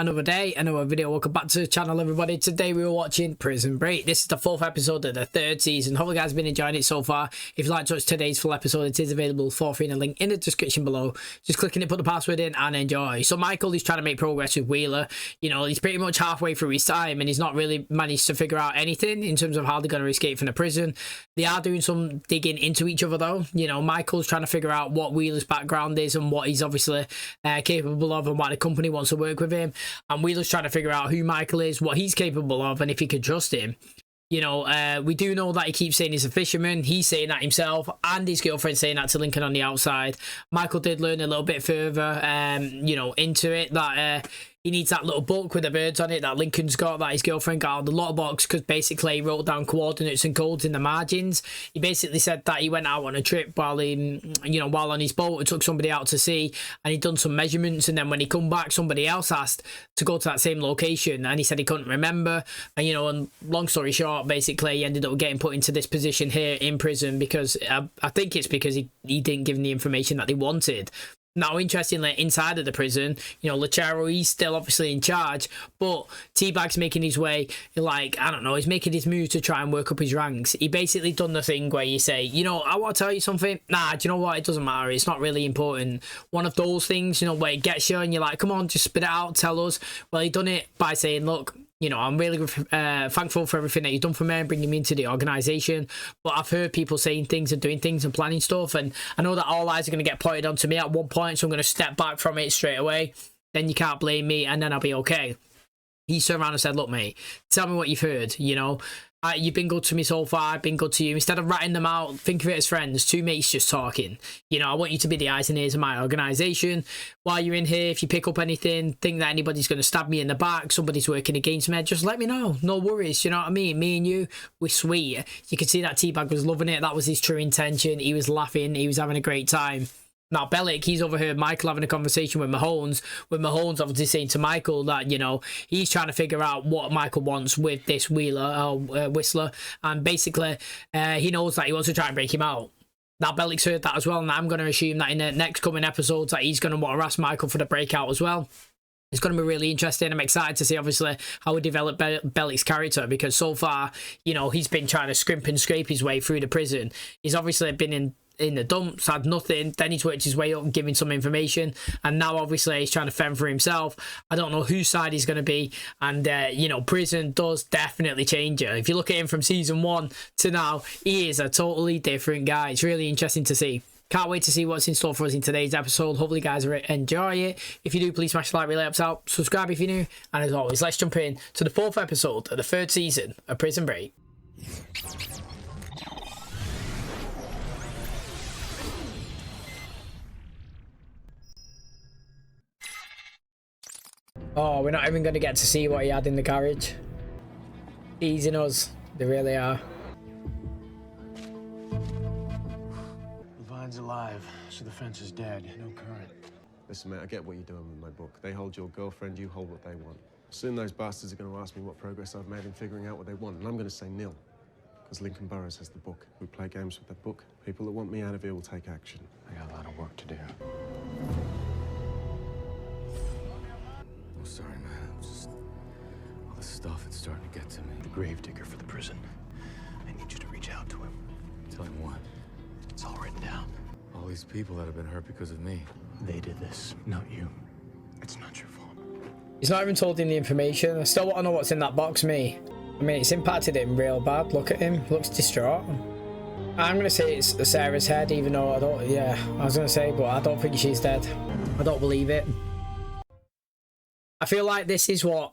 Another day, another video. Welcome back to the channel, everybody. Today we were watching Prison Break. This is the 4th episode of the 3rd season. Hope you guys have been enjoying it so far. If you'd like to watch today's full episode, it is available for free in a link in the description below. Just clicking it, put the password in and enjoy. So Michael is trying to make progress with Wheeler. You know, he's pretty much halfway through his time and he's not really managed to figure out anything in terms of how they're going to escape from the prison. They are doing some digging into each other though. You know, Michael's trying to figure out what Wheeler's background is and what he's obviously capable of and why the company wants to work with him. And Wheeler's trying to figure out who Michael is, what he's capable of, and if he could trust him. You know, we do know that he keeps saying he's a fisherman. He's saying that himself, and his girlfriend saying that to Lincoln on the outside. Michael did learn a little bit further, you know, into it that he needs that little book with the birds on it that Lincoln's got, that his girlfriend got out of the lot box, because basically he wrote down coordinates and codes in the margins. He basically said that he went out on a trip while he, you know, while on his boat and took somebody out to sea, and he'd done some measurements, and then when he come back, somebody else asked to go to that same location, and he said he couldn't remember. And you know, and long story short, basically he ended up getting put into this position here in prison because I think it's because he didn't give him the information that they wanted. Now, interestingly, inside of the prison, you know, Lechero, he's still obviously in charge, but T-Bag's making his way, like, I don't know, he's making his move to try and work up his ranks. He basically done the thing where you say, you know, I want to tell you something. Nah, do you know what? It doesn't matter. It's not really important. One of those things, you know, where it gets you and you're like, come on, just spit it out, tell us. Well, he done it by saying, look, you know, I'm really thankful for everything that you've done for me and bringing me into the organisation. But I've heard people saying things and doing things and planning stuff. And I know that all eyes are going to get pointed onto me at one point. So I'm going to step back from it straight away. Then you can't blame me and then I'll be okay. He turned around and said, look, mate, tell me what you've heard, you know. You've been good to me so far, I've been good to you. Instead of ratting them out, think of it as friends, two mates just talking. You know, I want you to be the eyes and ears of my organisation. While you're in here, if you pick up anything, think that anybody's going to stab me in the back, somebody's working against me, just let me know. No worries, you know what I mean? Me and you, we're sweet. You can see that T-Bag was loving it. That was his true intention. He was laughing. He was having a great time. Now, Bellick, he's overheard Michael having a conversation with Mahones obviously saying to Michael that, you know, he's trying to figure out what Michael wants with this Whistler, and basically he knows that he wants to try and break him out. Now, Bellick's heard that as well, and I'm going to assume that in the next coming episodes that he's going to want to ask Michael for the breakout as well. It's going to be really interesting. I'm excited to see, obviously, how we develop Bellick's character, because so far, you know, he's been trying to scrimp and scrape his way through the prison. He's obviously been in the dumps, had nothing, then he's worked his way up and giving some information, and now obviously he's trying to fend for himself. I don't know whose side he's going to be, and you know, prison does definitely change you. If you look at him from season 1 to now, he is a totally different guy. It's really interesting to see. Can't wait to see what's in store for us in today's episode. Hopefully you guys enjoy it. If you do, please smash the like, really helps out. Subscribe if you're new, and as always, let's jump in to the 4th episode of the 3rd season of Prison Break. Oh, we're not even going to get to see what he had in the carriage. Teasing us. They really are. Levine's alive, so the fence is dead. No current. Listen, mate, I get what you're doing with my book. They hold your girlfriend, you hold what they want. Soon those bastards are going to ask me what progress I've made in figuring out what they want, and I'm going to say nil. Because Lincoln Burrows has the book. We play games with the book. People that want me out of here will take action. I got a lot of work to do. I'm sorry, man. All this stuff, it's starting to get to me. The gravedigger for the prison. I need you to reach out to him. Tell him what? It's all written down. All these people that have been hurt because of me. They did this, not you. It's not your fault. He's not even told him the information. I still want to know what's in that box, me. I mean, it's impacted him real bad. Look at him. Looks distraught. I'm going to say it's Sarah's head, even though I don't... Yeah, I was going to say, but I don't think she's dead. I don't believe it. I feel like this is what...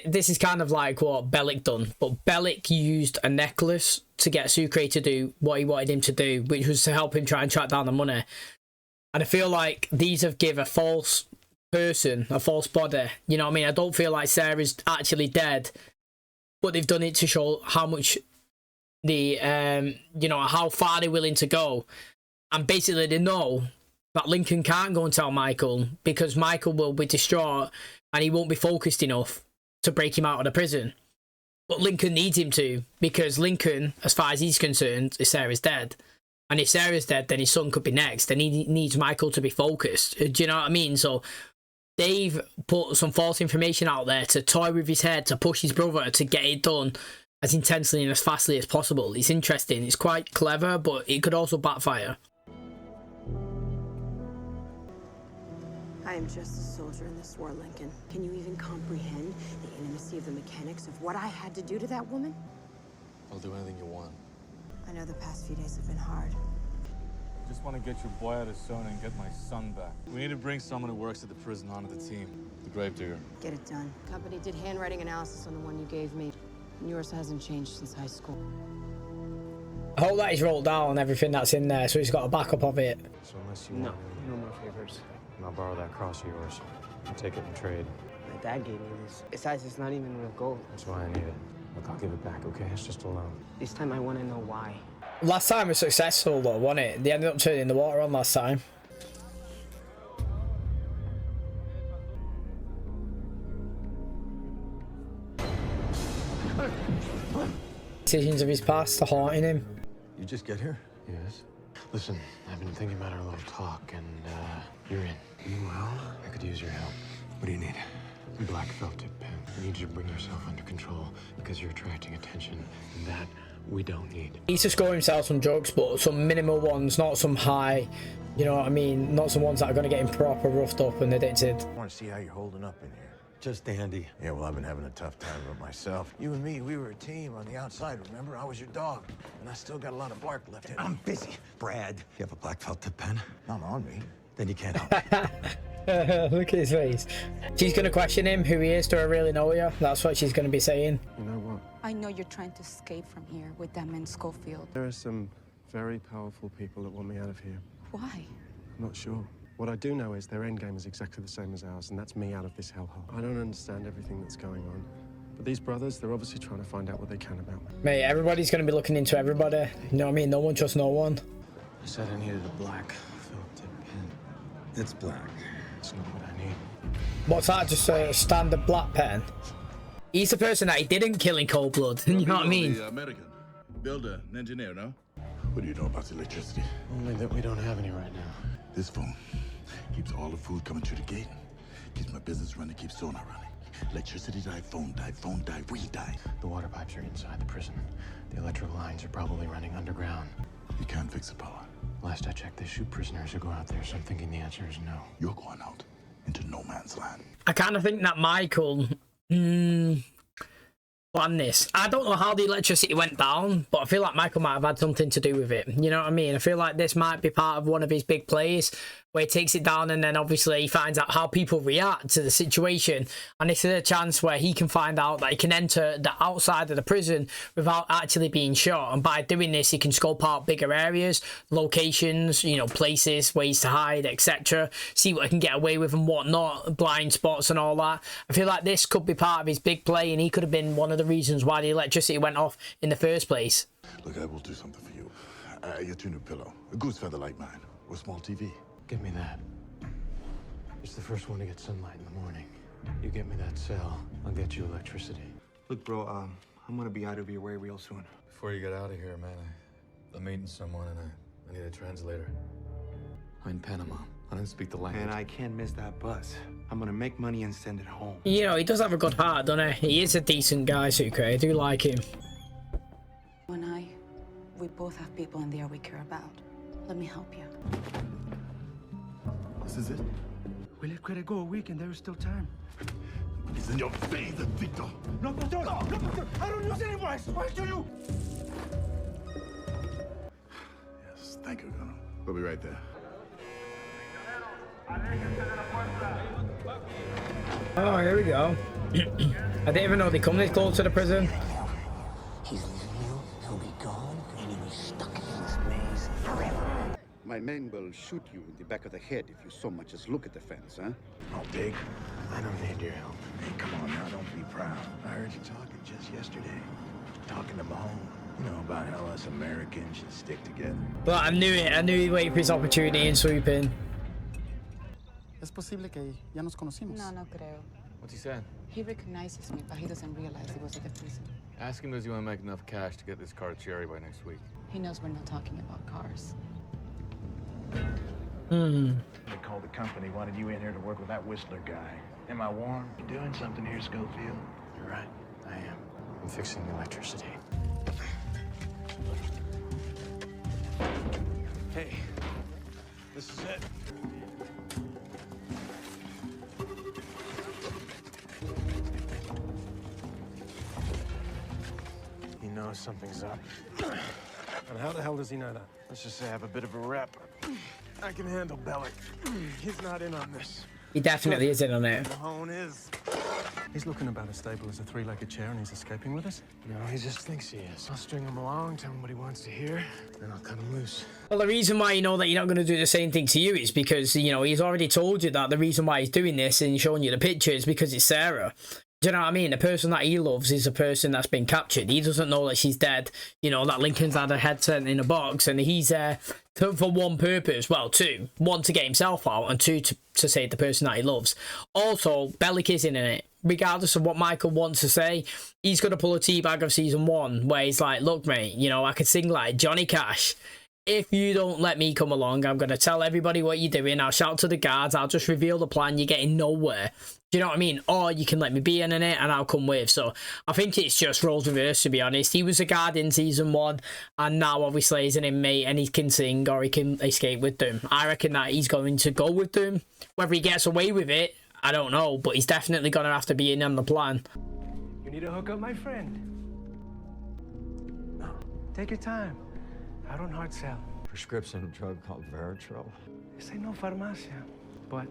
This is kind of like what Bellick done. But Bellick used a necklace to get Sucre to do what he wanted him to do, which was to help him try and track down the money. And I feel like these have given a false person, a false body. You know what I mean? I don't feel like Sarah's actually dead, but they've done it to show how much the, you know, how far they're willing to go. And basically they know that Lincoln can't go and tell Michael, because Michael will be distraught and he won't be focused enough to break him out of the prison. But Lincoln needs him to, because Lincoln, as far as he's concerned, is Sarah's dead. And if Sarah's dead, then his son could be next. And he needs Michael to be focused. Do you know what I mean? So they've put some false information out there to toy with his head, to push his brother to get it done as intensely and as fastly as possible. It's interesting. It's quite clever, but it could also backfire. I am just a soldier in this war, Lincoln. Can you even comprehend the intimacy of the mechanics of what I had to do to that woman? I'll do anything you want. I know the past few days have been hard. Just want to get your boy out of Sona and get my son back. We need to bring someone who works at the prison onto the team. The gravedigger. Get it done. Company did handwriting analysis on the one you gave me. And yours hasn't changed since high school. I hope that he's wrote down everything that's in there, so he's got a backup of it. So unless you No, want, no more favors. I'll borrow that cross of yours. I'll take it in trade. My dad gave me this. Besides, it's not even real gold. That's why I need it. Look, I'll give it back, okay? It's just a loan. This time I want to know why. Last time was successful though, wasn't it? They ended up turning the water on last time. Decisions of his past are haunting him. You just get here? Yes? Listen, I've been thinking about our little talk, and, you're in. Well, I could use your help. What do you need? A black felt tip pen. I need you to bring yourself under control, because you're attracting attention, and that we don't need. He needs to score himself some drugs, but some minimal ones, not some high, you know what I mean? Not some ones that are going to get him proper roughed up and addicted. I want to see how you're holding up in here. Just dandy. Yeah, well, I've been having a tough time with myself. You and me, we were a team on the outside, remember? I was your dog, and I still got a lot of bark left in me. I'm busy. Brad, you have a black felt tip pen? Not on me. Then you can't help. Look at his face. She's going to question him, who he is. Do I really know you? That's what she's going to be saying. You know what? I know you're trying to escape from here with them in Schofield. There are some very powerful people that want me out of here. Why? I'm not sure. What I do know is their end game is exactly the same as ours, and that's me out of this hellhole. I don't understand everything that's going on, but these brothers, they're obviously trying to find out what they can about me. Mate, everybody's going to be looking into everybody. You know what I mean? No one trusts no one. I said I needed a black felt tip pen. It's black. It's not what I need. What's that? Just a standard black pen? He's the person that he didn't kill in cold blood. You know what I mean? The American builder, an engineer, no? What do you know about electricity? Only that we don't have any right now. This phone keeps all the food coming through the gate. Keeps my business running, keeps Sona running. Electricity die, phone die, we die. The water pipes are inside the prison. The electrical lines are probably running underground. You can't fix the power. Last I checked, they shoot prisoners who go out there, so I'm thinking the answer is no. You're going out into no man's land. I kind of think that Michael planned this. I don't know how the electricity went down, but I feel like Michael might have had something to do with it. You know what I mean? I feel like this might be part of one of his big plays where he takes it down and then obviously he finds out how people react to the situation. And this is a chance where he can find out that he can enter the outside of the prison without actually being shot. And by doing this, he can scope out bigger areas, locations, you know, places, ways to hide, etc. See what he can get away with and whatnot, blind spots and all that. I feel like this could be part of his big play and he could have been one of the reasons why the electricity went off in the first place. Look, I will do something for you. I get you a new pillow. A goose feather like mine. Or a small TV. Give me that. It's the first one to get sunlight in the morning. You get me that cell, I'll get you electricity. Look, bro, I'm gonna be out of your way real soon. Before you get out of here, man, I'm meeting someone and I need a translator. I'm in Panama. I don't speak the language. And I can't miss that bus. I'm gonna make money and send it home. You know, he does have a good heart, doesn't he? He is a decent guy, Sucre. I do like him. You and we both have people in there we care about. Let me help you. This is it. We let credit go a week and there is still time. It's in your face, Victor. No, Pastor! No, Pastor! I don't use any voice! Why do you? Yes, thank you, Colonel. We'll be right there. Oh, here we go. I didn't even know they come this close to the prison. He's leaving you, he'll be gone, and you'll be stuck in this maze forever. My men will shoot you in the back of the head if you so much as look at the fence, huh? Oh, Big, I don't need your help. Hey, come on now, don't be proud. I heard you talking just yesterday. Talking to Mahone. You know about how us Americans should stick together. But I knew it. I knew he'd wait for his opportunity and swoop in. ¿Es posible que ya nos conocimos? No, no creo. What's he saying? He recognizes me, but he doesn't realize he was at the prison. Ask him, does he want to make enough cash to get this car to Cherry by next week? He knows we're not talking about cars. They called the company, wanted you in here to work with that Whistler guy. Am I warm? You doing something here, Schofield? You're right. I am. I'm fixing the electricity. Hey, this is it. He knows something's up. And how the hell does he know that? Let's just say I have a bit of a rep. I can handle Bellic. He's not in on this. He definitely is in on it. Mahone is. He's looking about as stable as a three-legged chair and he's escaping with us? No, he just thinks he is. I'll string him along, tell him what he wants to hear, then I'll cut him loose. Well, the reason why you know that you're not going to do the same thing to you is because, you know, he's already told you that the reason why he's doing this and showing you the picture is because it's Sarah. Do you know what I mean? The person that he loves is a person that's been captured. He doesn't know that she's dead. You know, that Lincoln's had her head sent in a box and he's there for one purpose. Well, two. One, to get himself out, and two, to save the person that he loves. Also, Bellic is in it. Regardless of what Michael wants to say, he's going to pull a teabag of season 1 where he's like, look, mate, you know, I could sing like Johnny Cash. If you don't let me come along, I'm going to tell everybody what you're doing. I'll shout to the guards. I'll just reveal the plan. You're getting nowhere. Do you know what I mean? Or you can let me be in it and I'll come with. So I think it's just roles reversed, to be honest. He was a guard in season 1 and now obviously he's an inmate and he can sing or he can escape with Doom. I reckon that he's going to go with Doom. Whether he gets away with it, I don't know. But he's definitely going to have to be in on the plan. You need a hookup, my friend? No. Take your time. I don't hard sell. Prescription drug called Betrayal. This ain't no farmacia, but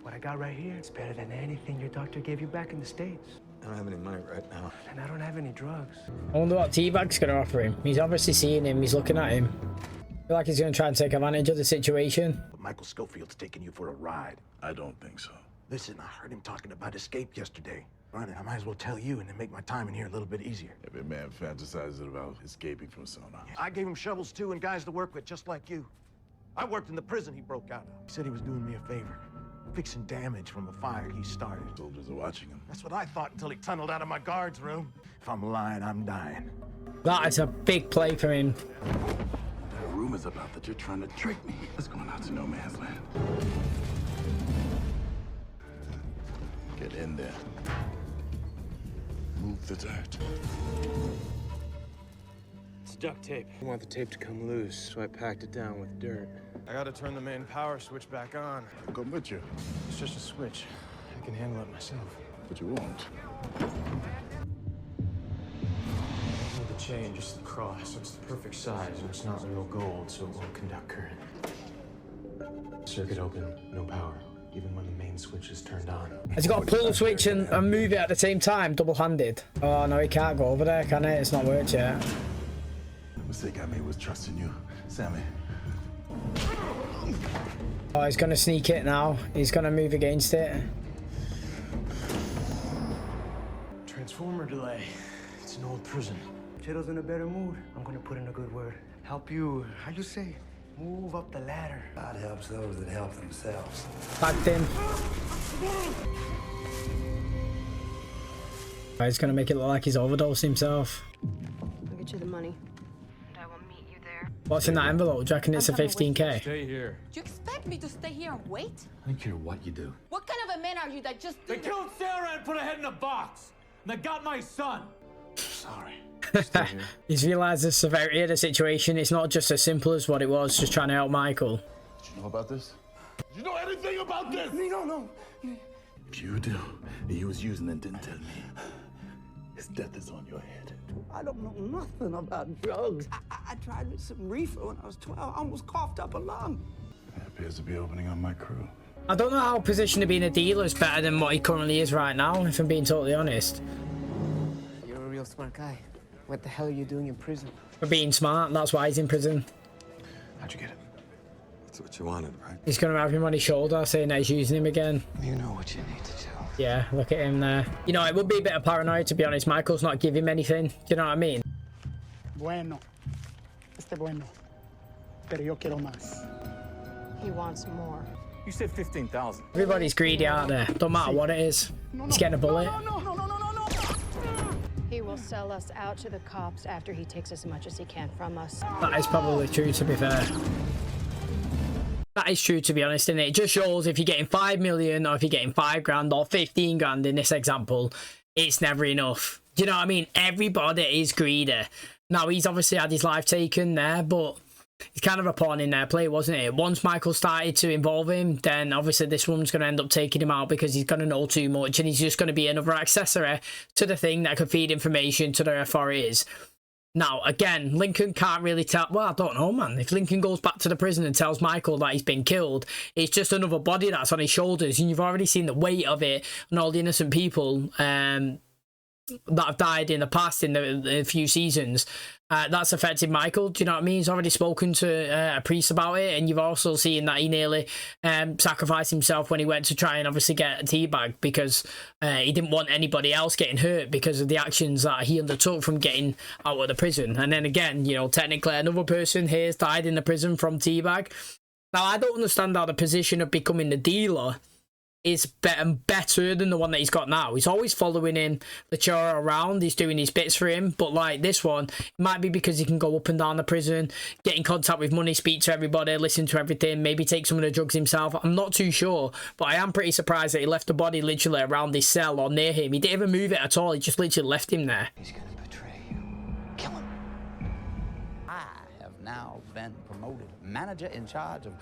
what I got right here, it's better than anything your doctor gave you back in the States. I don't have any money right now. And I don't have any drugs. I wonder what Teabag's going to offer him. He's obviously seeing him. He's looking at him. I feel like he's going to try and take advantage of the situation. Michael Schofield's taking you for a ride. I don't think so. Listen, I heard him talking about escape yesterday. Right, and I might as well tell you and then make my time in here a little bit easier. Every man fantasizes about escaping from SARA. I gave him shovels too and guys to work with, just like you. I worked in the prison he broke out of. He said he was doing me a favor, fixing damage from a fire he started. Soldiers are watching him. That's what I thought until he tunneled out of my guard's room. If I'm lying, I'm dying. That is a big play for him. There are rumors about that you're trying to trick me. Let's go out to no man's land. Get in there. Move the dirt. It's duct tape. I want the tape to come loose, so I packed it down with dirt. I gotta turn the main power switch back on. I'll come with you. It's just a switch. I can handle it myself. But you won't. The chain, just the cross. It's the perfect size, and it's not real gold, so it won't conduct current. Circuit open, no power. Even when the main switch is turned on. Has he got to pull the switch and move it at the same time, double-handed? Oh, no, he can't go over there, can it? It's not worked yet. The mistake I made was trusting you, Sammy. Oh, he's going to sneak it now. He's going to move against it. Transformer delay. It's an old prison. Chito's in a better mood. I'm gonna put in a good word. Help you, how you say? Move up the ladder. God helps those that help themselves. Backed him. Oh, he's going to make it look like he's overdosed himself. I'll get you the money. And I will meet you there. What's in that envelope? Do you reckon it's a 15K? Stay here. Do you expect me to stay here and wait? I don't care what you do. What kind of a man are you that just They killed Sarah and put her head in a box. And they got my son. Sorry. He's realised the severity of the situation. It's not just as simple as what it was, just trying to help Michael. Did you know about this? Did you know anything about this? No. If you do, he was using and didn't tell me. His death is on your head. I don't know nothing about drugs. I tried some reefer when I was 12. I almost coughed up a lung. It appears to be opening on my crew. I don't know how positioned to being a dealer is better than what he currently is right now, if I'm being totally honest. You're a real smart guy. What the hell are you doing in prison? For being smart, that's why he's in prison. How'd you get it? That's what you wanted, right? He's going to have him on his shoulder, saying that he's using him again. You know what you need to do. Yeah, look at him there. You know, it would be a bit of paranoia, to be honest. Michael's not giving him anything. Do you know what I mean? Bueno. Bueno. Pero yo quiero más. He wants more. You said 15,000. Everybody's greedy out there. Don't matter what it is. He's getting a bullet. No. He will sell us out to the cops after he takes as much as he can from us. That is probably true, to be fair. That is true, to be honest, and it just shows if you're getting 5 million or if you're getting 5 grand or 15 grand in this example, it's never enough. Do you know what I mean? Everybody is greedy. Now, he's obviously had his life taken there, but it's kind of a pawn in their play, wasn't it? Once Michael started to involve him, then obviously this one's going to end up taking him out because he's going to know too much and he's just going to be another accessory to the thing that could feed information to the authorities. Now, again, Lincoln can't really tell... Well, I don't know, man. If Lincoln goes back to the prison and tells Michael that he's been killed, it's just another body that's on his shoulders. And you've already seen the weight of it and all the innocent people that have died in the past in the few seasons. That's affected Michael. Do you know what I mean? He's already spoken to a priest about it, and you've also seen that he nearly sacrificed himself when he went to try and obviously get a teabag because he didn't want anybody else getting hurt because of the actions that he undertook from getting out of the prison. And then again, you know, technically another person here has died in the prison from teabag. Now, I don't understand how the position of becoming the dealer is better than the one that he's got now. He's always following in Lachora around. He's doing his bits for him. But like this one, it might be because he can go up and down the prison, get in contact with money, speak to everybody, listen to everything, maybe take some of the drugs himself. I'm not too sure. But I am pretty surprised that he left the body literally around his cell or near him. He didn't even move it at all. He just literally left him there. He's gonna betray you. Kill him. I have now been promoted manager in charge of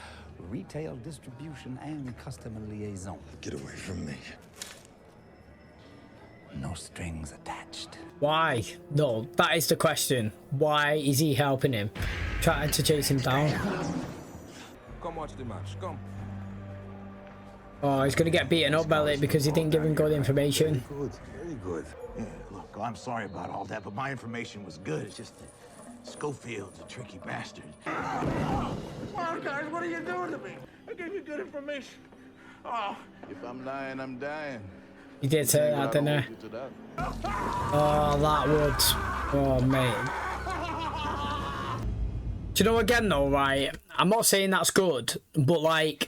retail distribution and customer liaison. Get away from me. No strings attached. Why? No, that is the question. Why is he helping him? Trying to chase him down. Come watch the match. Come. Oh, he's gonna get beaten up by it because he didn't give him good information. Very good, very good. Yeah, look, I'm sorry about all that, but my information was good. It's just that Schofield's a tricky bastard. Come on, guys, what are you doing to me? I gave you good information. Oh, if I'm dying, I'm dying. He did say that, didn't he? Oh, that would. Oh, mate. Do you know, again, though, right? I'm not saying that's good, but, like,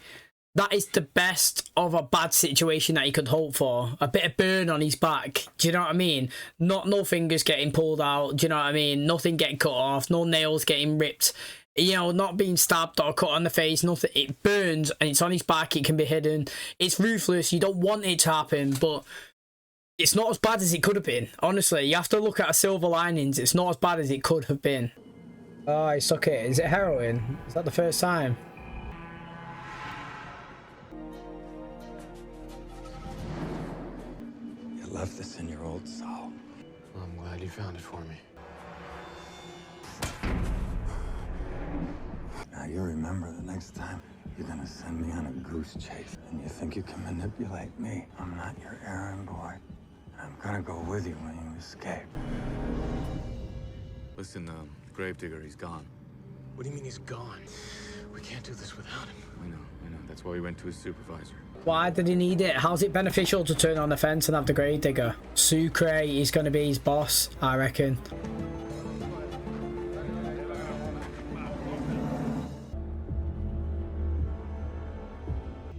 that is the best of a bad situation that he could hope for. A bit of burn on his back. Do you know what I mean? No fingers getting pulled out. Do you know what I mean? Nothing getting cut off. No nails getting ripped. You know, not being stabbed or cut on the face. Nothing. It burns and it's on his back. It can be hidden. It's ruthless. You don't want it to happen, but it's not as bad as it could have been. Honestly, you have to look at a silver linings. It's not as bad as it could have been. Oh, he suck it. Is it heroin? Is that the first time? Left this in your old soul. Well, I'm glad you found it for me. Now you remember the next time you're gonna send me on a goose chase and you think you can manipulate me. I'm not your errand boy. I'm gonna go with you when you escape. Listen, Gravedigger, he's gone. What do you mean he's gone? We can't do this without him. I know. That's why we went to his supervisor. Why did he need it? How's it beneficial to turn on the fence and have the Gravedigger? Sucre is going to be his boss, I reckon.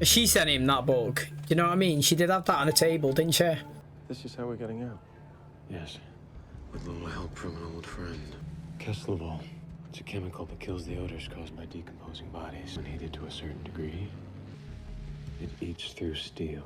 She sent him that book. Do you know what I mean? She did have that on the table, didn't she? This is how we're getting out. Yes. With a little help from an old friend. Keslavol. It's a chemical that kills the odors caused by decomposing bodies. When heated to a certain degree, it eats through steel.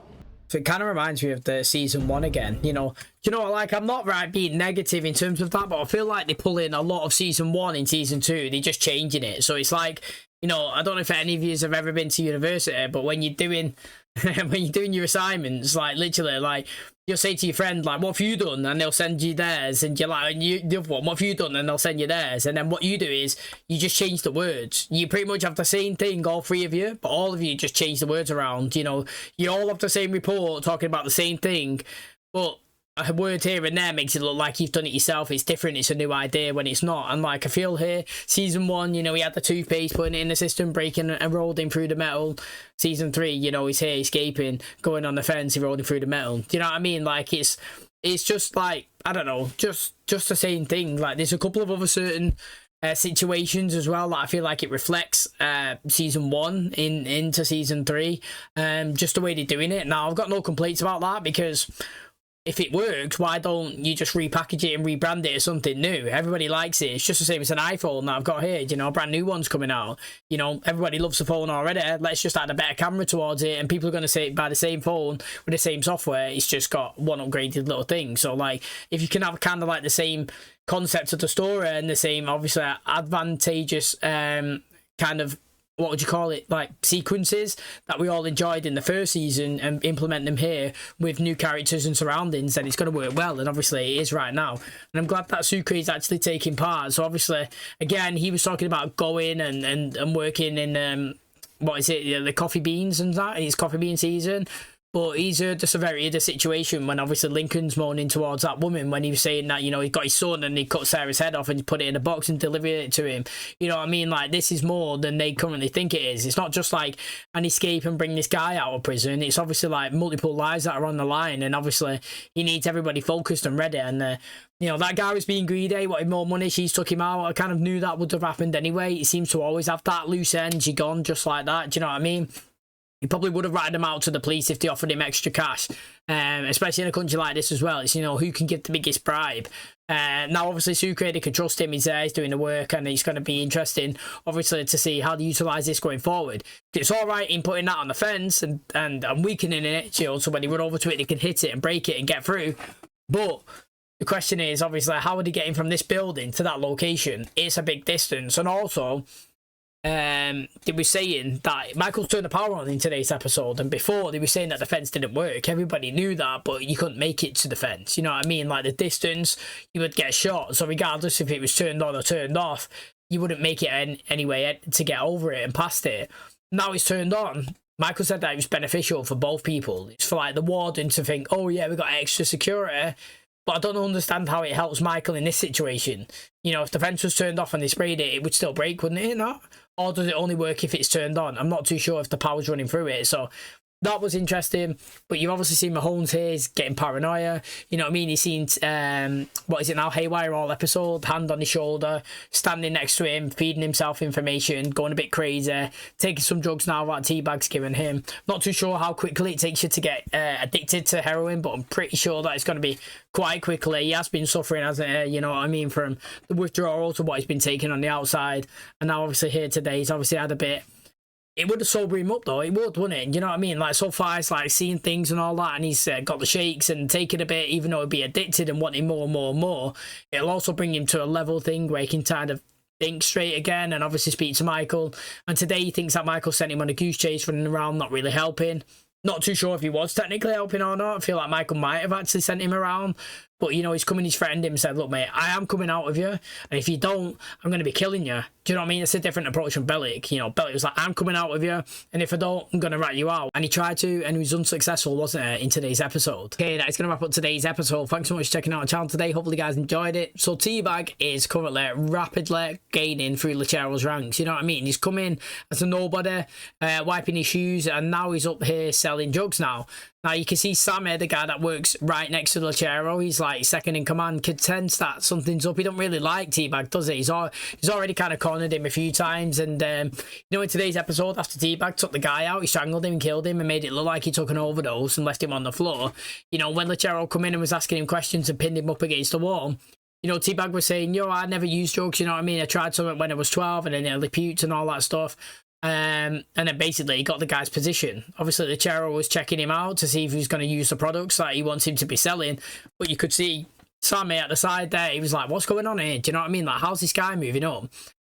So it kind of reminds me of the season 1 again, you know. You know, like, I'm not right being negative in terms of that, but I feel like they pull in a lot of season 1 in season 2. They're just changing it. So it's like, you know, I don't know if any of you have ever been to university, but when you're doing your assignments, like, literally, like, you'll say to your friend, like, what have you done? And they'll send you theirs. And you're like, and the other one, what have you done? And they'll send you theirs. And then what you do is you just change the words. You pretty much have the same thing, all three of you, but all of you just change the words around. You know, you all have the same report talking about the same thing, but a word here and there makes it look like you've done it yourself. It's different. It's a new idea when it's not. And like, I feel here, season 1, you know, he had the toothpaste, putting it in the system, breaking and rolling through the metal. Season 3, you know, he's here escaping, going on the fence, he rolling through the metal. Do you know what I mean? Like, it's just like, I don't know, just the same thing. Like, there's a couple of other certain situations as well that I feel like it reflects season 1 into season 3. Just the way they're doing it. Now, I've got no complaints about that because if it works, why don't you just repackage it and rebrand it as something new? Everybody likes it. It's just the same as an iPhone that I've got here. You know, a brand new one's coming out. You know, everybody loves the phone already. Let's just add a better camera towards it, and people are going to say buy the same phone with the same software. It's just got one upgraded little thing. So, like, if you can have kind of like the same concept of the story and the same, obviously, advantageous kind of, what would you call it, like sequences that we all enjoyed in the first season, and implement them here with new characters and surroundings, then it's going to work well. And obviously it is right now, and I'm glad that Sucre is actually taking part. So obviously, again, he was talking about going and working in what is it, the coffee beans and that, it's coffee bean season. But he's heard the severity of the situation when obviously Lincoln's moaning towards that woman, when he was saying that, you know, he got his son and he cut Sarah's head off and put it in a box and delivered it to him. You know what I mean? Like, this is more than they currently think it is. It's not just like an escape and bring this guy out of prison. It's obviously like multiple lives that are on the line, and obviously he needs everybody focused and ready. And you know, that guy was being greedy, wanted more money. She's took him out. I kind of knew that would have happened anyway. He seems to always have that loose end. She gone just like that. Do you know what I mean? He probably would have ratted him out to the police if they offered him extra cash, especially in a country like this as well. It's, you know, who can give the biggest bribe. Now, obviously, Sucre, they can trust him. He's there, he's doing the work, and it's going to be interesting, obviously, to see how they utilise this going forward. It's all right in putting that on the fence and weakening it, you know, so when they run over to it, they can hit it and break it and get through. But the question is, obviously, how are they getting from this building to that location? It's a big distance. And also, they were saying that Michael's turned the power on in today's episode, and before they were saying that the fence didn't work. Everybody knew that, but you couldn't make it to the fence. You know what I mean? Like, the distance, you would get shot. So regardless if it was turned on or turned off, you wouldn't make it anyway to get over it and past it. Now it's turned on. Michael said that it was beneficial for both people. It's for like the warden to think, oh yeah, we got extra security. But I don't understand how it helps Michael in this situation. You know, if the fence was turned off and they sprayed it, it would still break, wouldn't it? Not? Or does it only work if it's turned on? I'm not too sure if the power's running through it. So that was interesting. But you've obviously seen Mahomes here. He's getting paranoia. You know what I mean? He's seen, what is it now? Haywire all episode. Hand on his shoulder. Standing next to him. Feeding himself information. Going a bit crazy. Taking some drugs now that Teabag's given him. Not too sure how quickly it takes you to get addicted to heroin. But I'm pretty sure that it's going to be quite quickly. He has been suffering, hasn't he? You know what I mean? From the withdrawal to what he's been taking on the outside. And now obviously here today, he's obviously had a bit. It would have sobered him up though, it would, wouldn't it? You know what I mean? Like, so far it's like seeing things and all that, and he's got the shakes and taking a bit, even though he'd be addicted and wanting more and more and more. It'll also bring him to a level thing where he can kind of think straight again and obviously speak to Michael. And today he thinks that Michael sent him on a goose chase, running around, not really helping. Not too sure if he was technically helping or not. I feel like Michael might have actually sent him around. But, you know, he's coming, he's threatened him and said, look, mate, I am coming out with you. And if you don't, I'm going to be killing you. Do you know what I mean? It's a different approach from Bellic. You know, Bellic was like, I'm coming out with you. And if I don't, I'm going to rat you out. And he tried to, and he was unsuccessful, wasn't he, in today's episode. Okay, that is going to wrap up today's episode. Thanks so much for checking out the channel today. Hopefully you guys enjoyed it. So Teabag is currently rapidly gaining through Lechero's ranks. You know what I mean? He's come in as a nobody, wiping his shoes, and now he's up here selling drugs now. Now, you can see Sammy, the guy that works right next to Lechero, he's like second in command, could sense that something's up. He don't really like Teabag, does he? He's already kind of cornered him a few times. And, you know, in today's episode, after Teabag took the guy out, he strangled him and killed him and made it look like he took an overdose and left him on the floor. You know, when Lechero come in and was asking him questions and pinned him up against the wall, you know, Teabag was saying, yo, I never used drugs, you know what I mean? I tried something when I was 12 and then nearly puked and all that stuff. And then basically he got the guy's position. Obviously the Chero was checking him out to see if he was going to use the products that he wants him to be selling, but you could see Sammy at the side there. He was like, what's going on here? Do you know what I mean? Like, how's this guy moving up?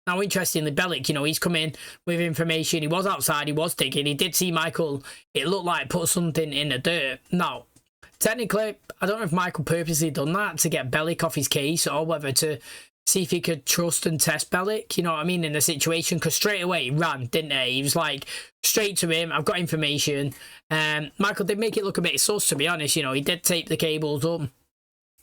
Now, interestingly, Bellic, you know, he's come in with information. He was outside, he was digging, he did see Michael, it looked like, put something in the dirt. Now, technically, I don't know if Michael purposely done that to get Bellic off his case, or whether to see if he could trust and test Bellic, you know what I mean, in the situation, because straight away he ran, didn't he? He was like, straight to him, I've got information. Michael did make it look a bit sus, to be honest. You know, he did tape the cables up.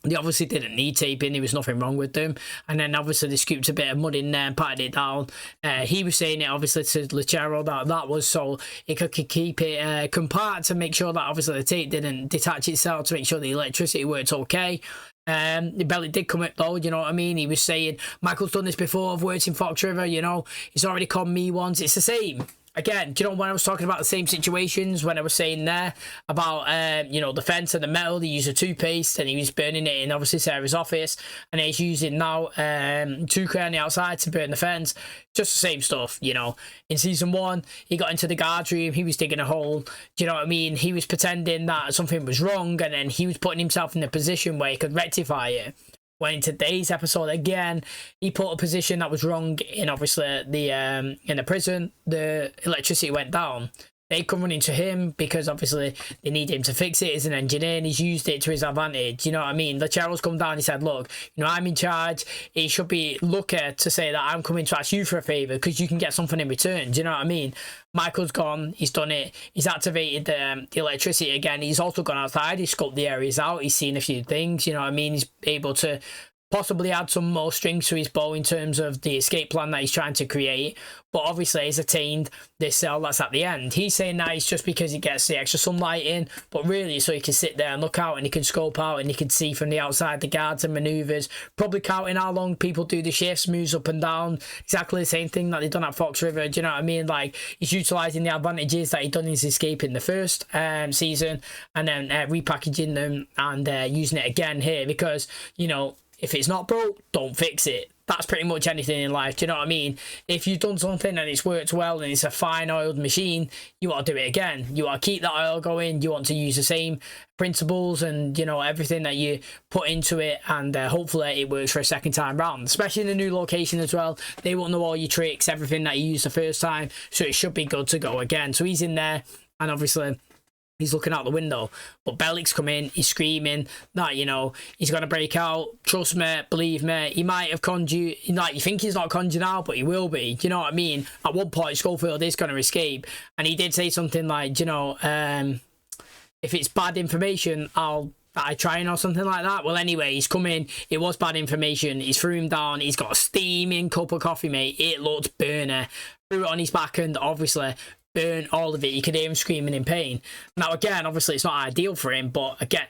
They obviously didn't need taping, there was nothing wrong with them. And then obviously they scooped a bit of mud in there and patted it down. He was saying it obviously to Lechero that was so he could keep it compact to make sure that obviously the tape didn't detach itself, to make sure the electricity worked okay. The belly did come up though, you know what I mean? He was saying, Michael's done this before, I've worked in Fox River, you know, he's already conned me once. It's the same. again, do you know when I was talking about the same situations, when I was saying there about, you know, the fence and the metal, they use a toothpaste and he was burning it in obviously Sarah's office, and he's using now Tuca on the outside to burn the fence. Just the same stuff, you know. In season 1, he got into the guard room, he was digging a hole, do you know what I mean? He was pretending that something was wrong, and then he was putting himself in a position where he could rectify it. When in today's episode, again, he put a position that was wrong in obviously the in the prison. The electricity went down. They come running to him because obviously they need him to fix it as an engineer, and he's used it to his advantage. You know what I mean? The Cheryl's come down, he said, look, you know, I'm in charge. It should be lucky to say that I'm coming to ask you for a favour because you can get something in return. Do you know what I mean? Michael's gone, he's done it, he's activated the electricity again. He's also gone outside, he's scoped the areas out, he's seen a few things, you know what I mean? He's able to possibly add some more strings to his bow in terms of the escape plan that he's trying to create, but obviously he's attained this cell that's at the end. He's saying that it's just because he gets the extra sunlight in, but really so he can sit there and look out and he can scope out and he can see from the outside the guards and manoeuvres, probably counting how long people do the shifts, moves up and down, exactly the same thing that they've done at Fox River. Do you know what I mean? Like, he's utilising the advantages that he done in his escape in the first season, and then repackaging them and using it again here because, you know, if it's not broke, don't fix it. That's pretty much anything in life. Do you know what I mean? If you've done something and it's worked well and it's a fine oiled machine, you want to do it again. You want to keep that oil going. You want to use the same principles and, you know, everything that you put into it, and hopefully it works for a second time round, especially in a new location as well. They won't know all your tricks, everything that you used the first time, so it should be good to go again. So he's in there, and obviously he's looking out the window, but Bellic's come in, he's screaming that, you know, he's going to break out. Trust me, believe me, he might have conned you. Like, you think he's not conned you now, but he will be. Do you know what I mean? At one point, Schofield is going to escape, and he did say something like, you know, if it's bad information, I'll try or something like that. Well, anyway, he's come in, it was bad information, he's threw him down, he's got a steaming cup of coffee, mate. It looked burner. Threw it on his back and obviously burn all of it. You could hear him screaming in pain. Now again, obviously it's not ideal for him, but again,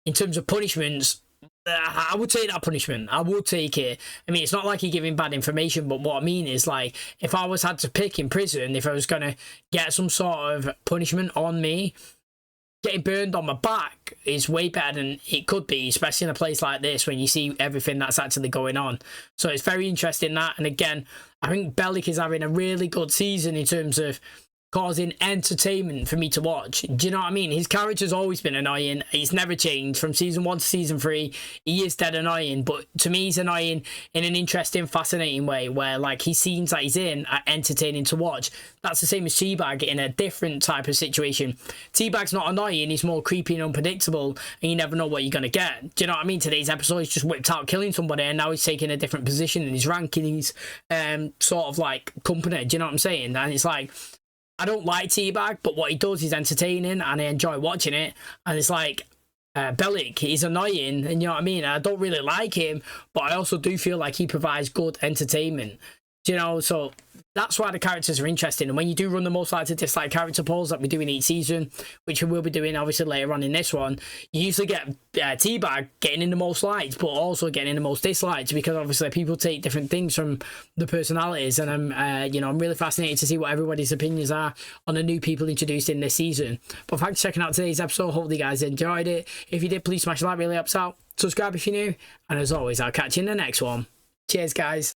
in terms of punishments, I would take that punishment. I would take it. I mean, it's not like you're giving bad information, but what I mean is, like, if I had to pick in prison, if I was going to get some sort of punishment on me, getting burned on my back is way better than it could be, especially in a place like this when you see everything that's actually going on. So it's very interesting that, and again, I think Bellic is having a really good season in terms of causing entertainment for me to watch. Do you know what I mean? His character's always been annoying. He's never changed from season 1 to season 3. He is dead annoying, but to me he's annoying in an interesting, fascinating way where, like, he seems that he's in entertaining to watch. That's the same as Teabag in a different type of situation. Teabag's not annoying, he's more creepy and unpredictable, and you never know what you're going to get. Do you know what I mean? Today's episode, he's just whipped out killing somebody, and now he's taking a different position in his rankings, sort of like company. Do you know what I'm saying? And it's like, I don't like Teabag, but what he does is entertaining and I enjoy watching it. And it's like, Bellic, he's annoying, and you know what I mean? I don't really like him, but I also do feel like he provides good entertainment. You know, so that's why the characters are interesting. And when you do run the most likely to dislike character polls that we do in each season, which we will be doing obviously later on in this one, you usually get Teabag getting in the most likes, but also getting in the most dislikes, because obviously people take different things from the personalities. And I'm, you know, I'm really fascinated to see what everybody's opinions are on the new people introduced in this season. But thanks for checking out today's episode. Hopefully you guys enjoyed it. If you did, please smash the like, really helps out. Subscribe if you're new, and as always, I'll catch you in the next one. Cheers, guys.